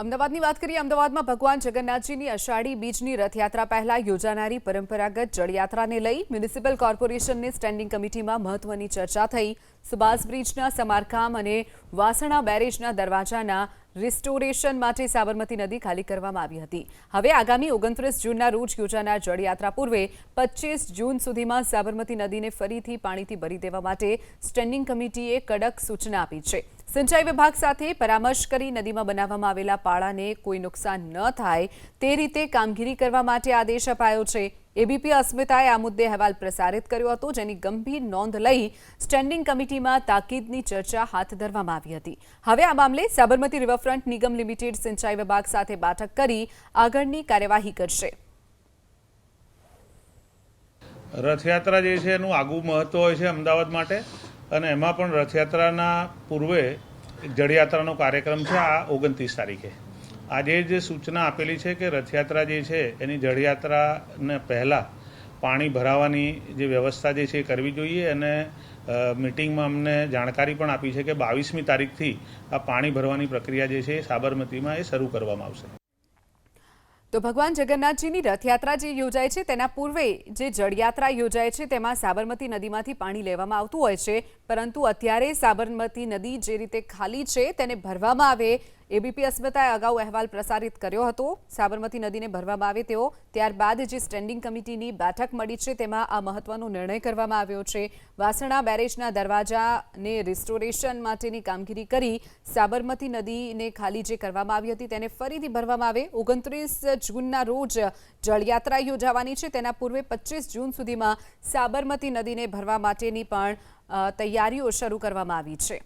અમદાવાદની વાત કરીએ। અમદાવાદમાં ભગવાન જગન્નાથજીની અષાઢી બીજની રથયાત્રા પહેલા યોજાનારી પરંપરાગત જળયાત્રાને લઈ મ્યુનિસિપલ કોર્પોરેશનની સ્ટેન્ડિંગ કમિટીમાં મહત્વની ચર્ચા થઈ। સુભાષ બ્રિજના સમારકામ અને વાસણા બેરેજના દરવાજાના રિસ્ટોરેશન માટે સાબરમતી નદી ખાલી કરવામાં આવી હતી। હવે આગામી 29 જૂનના રોજ યોજાનાર જળયાત્રા પૂર્વે 25 જૂન સુધીમાં સાબરમતી નદીને ફરીથી પાણીથી ભરી દેવા માટે સ્ટેન્ડિંગ કમિટીએ કડક સૂચના આપી છે। સિંચાઈ વિભાગ સાથે પરામર્શ કરી નદીમાં બનાવવામાં આવેલા પાળાને કોઈ નુકસાન ન થાય તે રીતે કામગીરી કરવા માટે આદેશ અપાયો છે। એબીપી અસ્મિતાએ આ મુદ્દે અહેવાલ પ્રસારિત કર્યો હતો, જેની ગંભીર નોંધ લઈ સ્ટેન્ડિંગ કમિટીમાં તાકીદની ચર્ચા હાથ ધરવામાં આવી હતી। હવે આ મામલે સાબરમતી રિવરફ્રન્ટ નિગમ લિમિટેડ સિંચાઈ વિભાગ સાથે બેઠક કરી આગળની કાર્યવાહી કરશે। રથયાત્રા જે છે એનું આગવું મહત્વ હોય છે અમદાવાદ માટે, અને એમાં પણ રથયાત્રાના પૂર્વે જળયાત્રાનો કાર્યક્રમ છે આ 29 તારીખે। આજે જે સૂચના આપેલી છે કે રથયાત્રા જે છે એની જળયાત્રાને પહેલાં પાણી ભરાવાની જે વ્યવસ્થા જે છે એ કરવી જોઈએ, અને મિટિંગમાં અમને જાણકારી પણ આપી છે કે 22મી તારીખથી આ પાણી ભરવાની પ્રક્રિયા જે છે સાબરમતીમાં એ શરૂ કરવામાં આવશે। તો ભગવાન જગન્નાથજીની રથયાત્રા જે યોજાય છે તેના પૂર્વે જે જળયાત્રા યોજાય છે તેમાં સાબરમતી નદીમાંથી પાણી લેવામાં આવતું હોય છે, પરંતુ અત્યારે સાબરમતી નદી જે રીતે ખાલી છે તેને ભરવામાં આવે એબીપી અસ્મિતાએ અગાઉ અહેવાલ પ્રસારિત કર્યો હતો। સાબરમતી નદીને ભરવામાં આવે તેવો ત્યારબાદ જે સ્ટેન્ડિંગ કમિટીની બેઠક મળી છે તેમાં આ મહત્વનો નિર્ણય કરવામાં આવ્યો છે। વાસણા બેરેજના દરવાજાને રિસ્ટોરેશન માટેની કામગીરી કરી સાબરમતી નદીને ખાલી જે કરવામાં આવી હતી તેને ફરીથી ભરવામાં આવે। 29 જૂનના રોજ જળયાત્રા યોજાવાની છે, તેના પૂર્વે 25 જૂન સુધીમાં સાબરમતી નદીને ભરવા માટેની પણ તૈયારીઓ શરૂ કરવામાં આવી છે।